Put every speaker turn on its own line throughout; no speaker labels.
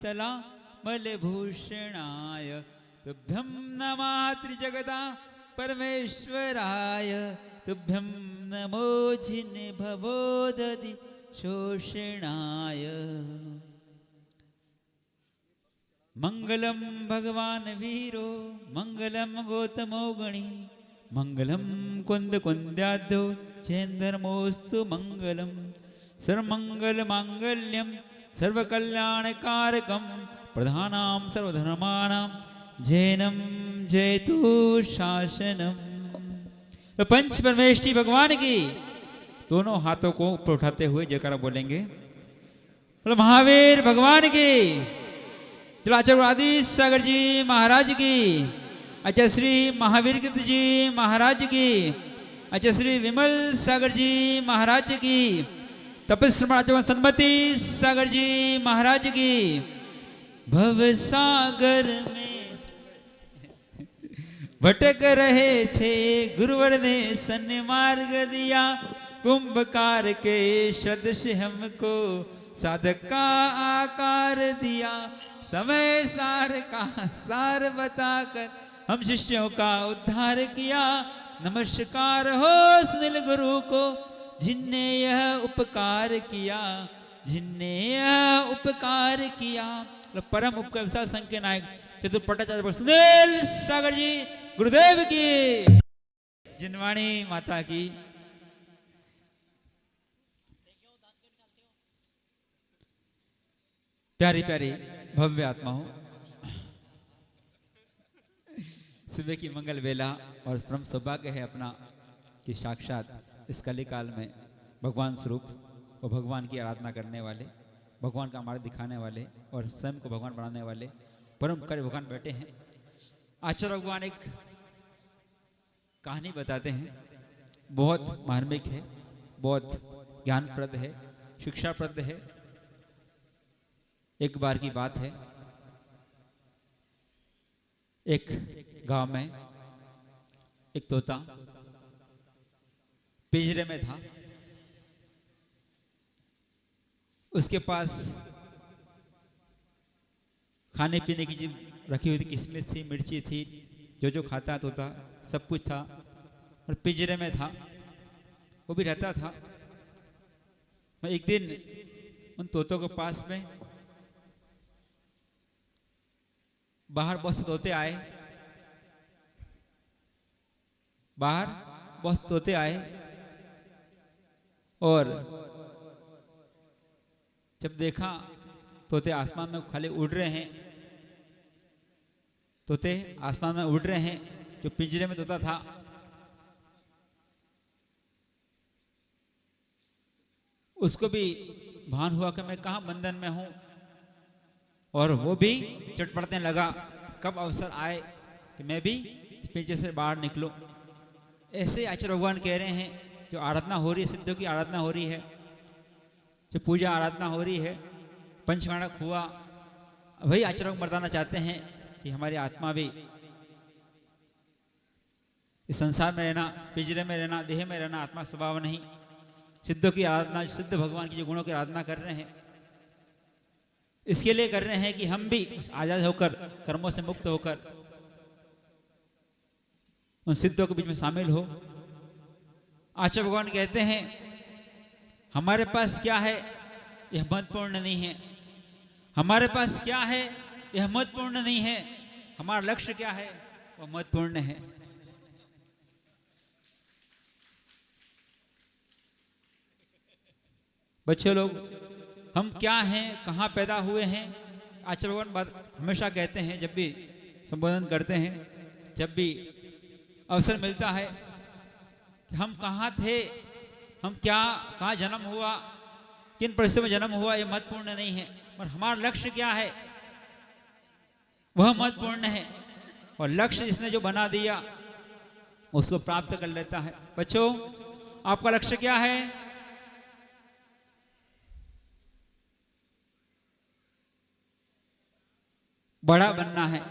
तला मलभूषणाय तुभ्यं नमः त्रिजगता परमेश्वराय तुभ्यं नमो जिन भवोदधि शोषणाय। मंगलम भगवान वीरो मंगलम गौतमो गणी मंगलम कुंद कुंद्याद्यो चेंद्रमोस्तु मंगलम सर्वमंगल मांगल्यम सर्वकल्याणकारकम प्रधानां सर्वधर्माणां जैनम जयतु शासनम। तो पंच परमेष्टि भगवान की दोनों हाथों को ऊपर उठाते हुए जयकारा बोलेंगे। बोलो महावीर भगवान की, चलाचल आदि सागर जी महाराज की, अच्छा श्री महावीर कृत जी महाराज की, अच्छा श्री विमल सागर जी महाराज की, तपस्वी सन्मति सागर जी महाराज की। भव सागर में भटक रहे थे गुरुवर ने सन्मार्ग दिया, कुंभकार के सदृश हमको साधक का आकार दिया, समय सार का सार बताकर हम शिष्यों का उद्धार किया। नमस्कार हो सुनील गुरु को जिनने यह उपकार किया, जिनने यह उपकार किया। परम उपकार विशाल संघ के नायक चतुर्पटाचार्य सुनील सागर जी गुरुदेव की, जिनवाणी माता की। प्यारी प्यारी भव्य आत्मा हो, सुबह की मंगल बेला और परम सौभाग्य है अपना कि साक्षात इस कलिकाल में भगवान स्वरूप और भगवान की आराधना करने वाले, भगवान का मार्ग दिखाने वाले और स्वयं को भगवान बनाने वाले परम कार्य भगवान बैठे हैं। आचार्य भगवान एक कहानी बताते हैं, बहुत मार्मिक है, बहुत ज्ञानप्रद है, शिक्षाप्रद है। एक बार की बात है, एक गांव में एक तोता पिंजरे में था। उसके पास खाने पीने की चीज रखी हुई थी, किशमिश थी, मिर्ची थी, जो खाता तोता सब कुछ था, और पिंजरे में था, वो भी रहता था। मैं एक दिन उन तोतों के पास में बाहर बहुत से तोते आए, बाहर बहुत तोते आए, और जब देखा तोते आसमान में खाली उड़ रहे हैं, तोते आसमान में उड़ रहे हैं, जो पिंजरे में तोता था उसको भी भान हुआ कि मैं कहाँ बंधन में हूं, और वो भी चटपटने लगा कब अवसर आए कि मैं भी पिंजरे से बाहर निकलूं। ऐसे आचार्य भगवान कह रहे हैं, जो आराधना हो रही है, सिद्धों की आराधना हो रही है, जो पूजा आराधना हो रही है, पंचमाणक हुआ, वही आचार्य बताना चाहते हैं कि हमारी आत्मा भी इस संसार में रहना, पिंजरे में रहना, देह में रहना आत्मा स्वभाव नहीं। सिद्धों की आराधना, सिद्ध भगवान की जो गुणों की आराधना कर रहे हैं, इसके लिए कर रहे हैं कि हम भी आजाद होकर, कर्मों से मुक्त होकर उन सिद्धों के बीच में शामिल हो। आचार्य भगवान कहते हैं, हमारे पास क्या है यह महत्वपूर्ण नहीं है, हमारे पास क्या है यह महत्वपूर्ण नहीं है, हमारा लक्ष्य क्या है वह महत्वपूर्ण है। बच्चे लोग, हम क्या हैं, कहाँ पैदा हुए हैं, आचार्य भगवान हमेशा कहते हैं, जब भी संबोधन करते हैं, जब भी अवसर मिलता है कि हम कहाँ थे, हम क्या, कहाँ जन्म हुआ, किन परिस्थितियों में जन्म हुआ, ये महत्वपूर्ण नहीं है, पर हमारा लक्ष्य क्या है वह महत्वपूर्ण है। और लक्ष्य जिसने जो बना दिया उसको प्राप्त कर लेता है। बच्चों, आपका लक्ष्य क्या है? बड़ा बनना है,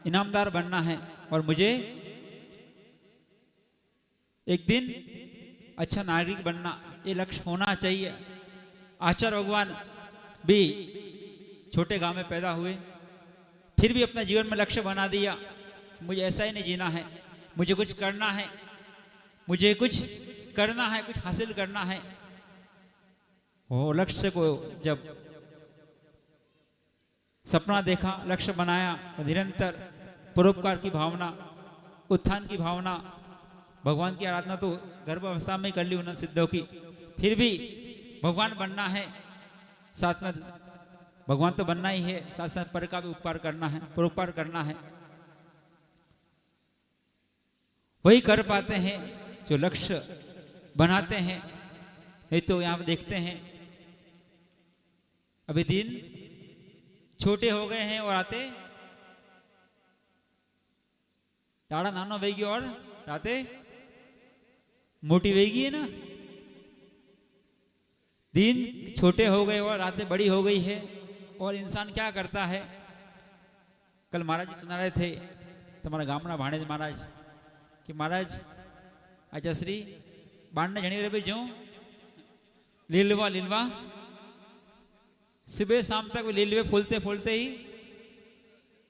इनामदार बनना है, और मुझे एक दिन अच्छा नागरिक बनना, ये लक्ष्य होना चाहिए। आचार्य भगवान भी छोटे गांव में पैदा हुए, फिर भी अपना जीवन में लक्ष्य बना दिया, मुझे ऐसा ही नहीं जीना है, मुझे कुछ करना है, मुझे कुछ करना है, कुछ हासिल करना है। वो लक्ष्य को जब सपना देखा, लक्ष्य बनाया, निरंतर परोपकार की भावना, उत्थान की भावना, भगवान की आराधना तो गर्भावस्था में कर ली उन्नत सिद्धों की, फिर भी भगवान बनना है, साथ में भगवान तो बनना ही है, साथ साथ पर का भी उपकार करना है, परोपकार करना है। वही कर पाते हैं जो लक्ष्य बनाते हैं। ये तो यहाँ पे देखते हैं अभी दिन छोटे हो गए हैं और आते ताड़ा नानो वेगी और राते मोटी वेगी है ना। दिन छोटे हो गए और रातें बड़ी हो गई है, और इंसान क्या करता है। कल महाराज जी सुना रहे थे तुम्हारा गामना भाणेज महाराज कि महाराज आचा श्री बाण जणी रे जो लीलवा लीलवा सुबह शाम तक लीलवे फूलते फूलते ही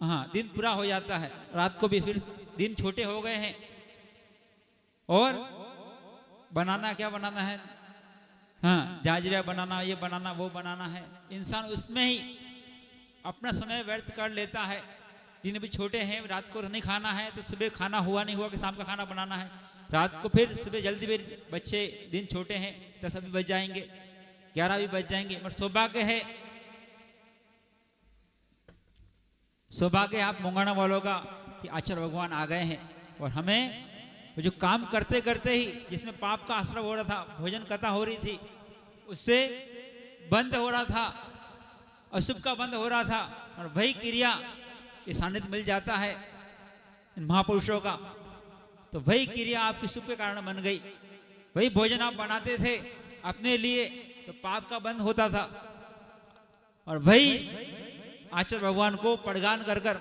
हाँ दिन पूरा हो जाता है, रात को भी फिर दिन छोटे हो गए हैं। और बनाना क्या बनाना है, हाँ जाजरिया बनाना, ये बनाना, वो बनाना है। इंसान उसमें ही अपना समय व्यर्थ कर लेता है। दिन भी छोटे हैं, रात को नहीं खाना है तो सुबह खाना हुआ नहीं हुआ कि शाम का खाना बनाना है, रात को फिर सुबह जल्दी भी बच्चे दिन छोटे हैं 10 भी बज जाएंगे, 11 भी बज जाएंगे। पर सौभाग्य है, सौभाग्य आप मुंगाना वालों का कि आचार्य भगवान आ गए हैं। और हमें वो जो काम करते करते ही जिसमें पाप का आश्रय हो रहा था, भोजन कथा हो रही थी, उससे बंद हो रहा था, अशुभ का बंद हो रहा था, और वही क्रिया ये सानिध्य मिल जाता है इन महापुरुषों का, तो वही क्रिया आपकी शुभ के कारण बन गई। वही भोजन आप बनाते थे अपने लिए तो पाप का बंद होता था, और वही आचार्य भगवान को पड़गान कर कर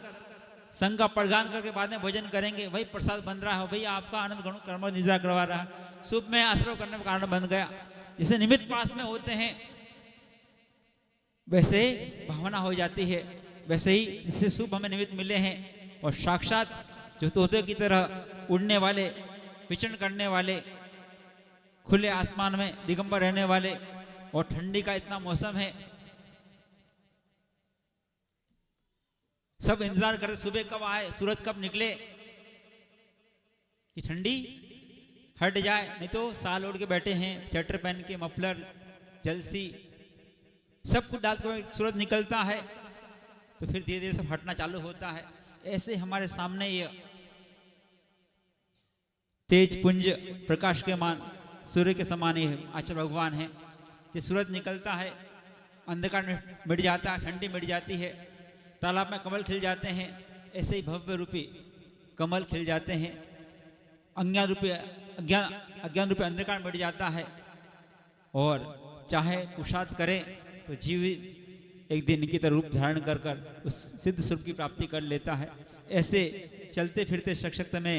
संघ का पड़गान करके बाद में भोजन करेंगे, वही प्रसाद बन रहा है, वही आपका आनंद गुण कर्म निद्रा करवा रहा है, शुभ में आश्रय करने का कारण बन गया। जैसे निमित्त पास में होते हैं वैसे भावना हो जाती है, वैसे ही जिससे शुभ हमें निमित्त मिले हैं। और साक्षात जो तोते की तरह उड़ने वाले, विचरण करने वाले, खुले आसमान में दिगंबर रहने वाले, और ठंडी का इतना मौसम है, सब इंतजार करते सुबह कब आए, सूरज कब निकले कि ठंडी हट जाए। नहीं तो साल ओढ़ के बैठे हैं, स्वेटर पहन के, मफलर, जलसी सब कुछ डाल के सूरज निकलता है तो फिर धीरे धीरे सब हटना चालू होता है। ऐसे हमारे सामने ये तेज पुंज प्रकाश के मान सूर्य के समान ही आचार्य भगवान है। ये सूरज निकलता है, अंधकार मिट जाता है, ठंडी मिट जाती है, तालाब में कमल खिल जाते हैं, ऐसे ही भव्य रूपी कमल खिल जाते हैं। अज्ञान रूपी अंधकार मिट जाता है, और चाहे पुरुषार्थ करे तो जीवित एक दिन इनकी तरह रूप धारण कर कर उस सिद्ध स्वरूप की प्राप्ति कर लेता है। ऐसे चलते फिरते सशक्त में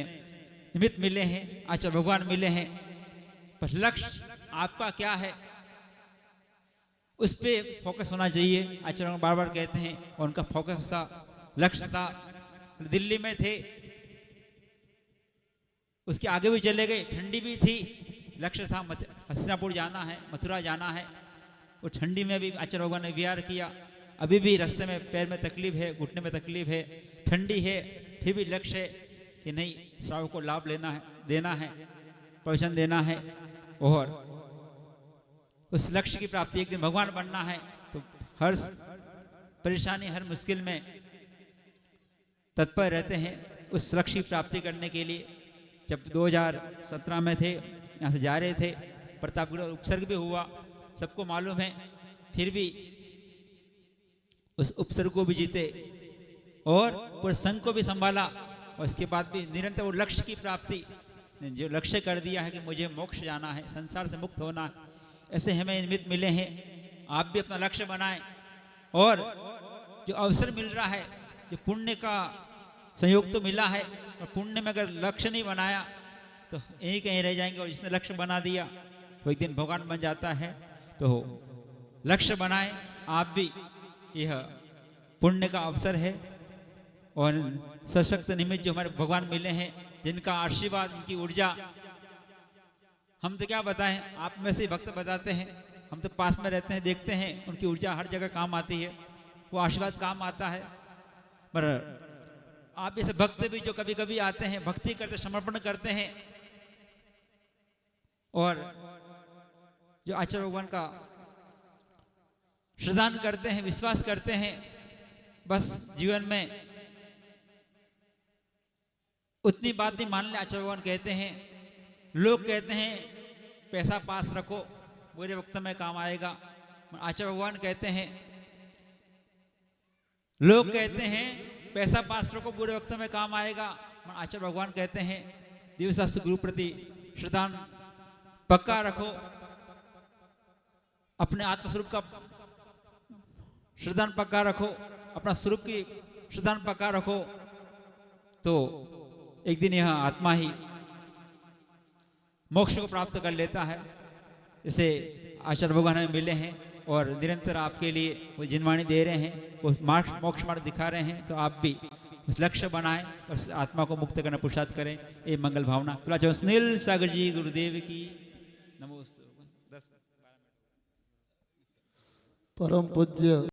निमित्त मिले हैं, आचार्य भगवान मिले हैं, पर लक्ष्य आपका क्या है उस पर फोकस होना चाहिए। आचार्य बार बार कहते हैं, और उनका फोकस था, लक्ष्य था। दिल्ली में थे, उसके आगे भी चले गए, ठंडी भी थी, लक्ष्य था हस्तिनापुर जाना है, मथुरा जाना है। और ठंडी में भी आचार्य भगवान ने विहार किया। अभी भी रास्ते में पैर में तकलीफ है, घुटने में तकलीफ है, ठंडी है, फिर भी लक्ष्य है कि नहीं, श्रावक को लाभ लेना है, देना है, प्रवचन देना है, और उस लक्ष्य की प्राप्ति एक दिन भगवान बनना है। तो हर परेशानी, हर मुश्किल में तत्पर रहते हैं उस लक्ष्य की प्राप्ति करने के लिए। जब 2017 में थे, यहाँ से जा रहे थे, प्रतापगढ़ उपसर्ग भी हुआ, सबको मालूम है, फिर भी उस उपसर्ग को भी जीते और पूरे संघ को भी संभाला, और इसके बाद भी निरंतर वो लक्ष्य की प्राप्ति, जो लक्ष्य कर दिया है कि मुझे मोक्ष जाना है, संसार से मुक्त होना है, ऐसे हमें निमित्त मिले हैं। आप भी अपना लक्ष्य बनाएं, और जो अवसर मिल रहा है, जो पुण्य का संयोग तो मिला है, और पुण्य में अगर लक्ष्य नहीं बनाया तो यहीं कहीं रह जाएंगे, और जिसने लक्ष्य बना दिया वो एक दिन भगवान बन जाता है। तो लक्ष्य बनाएं आप भी, यह पुण्य का अवसर है और सशक्त निमित्त जो हमारे भगवान मिले हैं, जिनका आशीर्वाद, इनकी ऊर्जा, हम तो क्या बताएं, आप में से भक्त बताते हैं, हम तो पास में रहते हैं, देखते हैं, उनकी ऊर्जा हर जगह काम आती है, वो आशीर्वाद काम आता है। पर आप जैसे भक्त भी जो कभी कभी आते हैं, भक्ति करते, समर्पण करते हैं और जो आचार्य भगवान का श्रद्धान करते हैं, विश्वास करते हैं, बस जीवन में उतनी बात नहीं मान ले। आचार्य भगवान कहते हैं, लोग कहते हैं पैसा पास रखो, बुरे वक्त में काम आएगा। आचार्य भगवान कहते हैं, लोग कहते हैं पैसा पास रखो, बुरे वक्त में काम आएगा। आचार्य भगवान कहते हैं, दिव्यशास्त्र गुरु प्रति श्रद्धान पक्का रखो, अपने आत्मस्वरूप का श्रद्धान पक्का रखो, अपना स्वरूप की श्रद्धान पक्का रखो, तो एक दिन यह आत्मा ही मोक्ष को प्राप्त कर लेता है। इसे आचार्य भगवान हमें मिले हैं और निरंतर आपके लिए वो जिनवाणी दे रहे हैं, वो मोक्ष मार्ग दिखा रहे हैं, तो आप भी उस लक्ष्य बनाएं और उस आत्मा को मुक्त करना पुरुषार्थ करें। ये मंगल भावना। तो सुनील सागर जी गुरुदेव की नमोस्तु।
परम पूज्य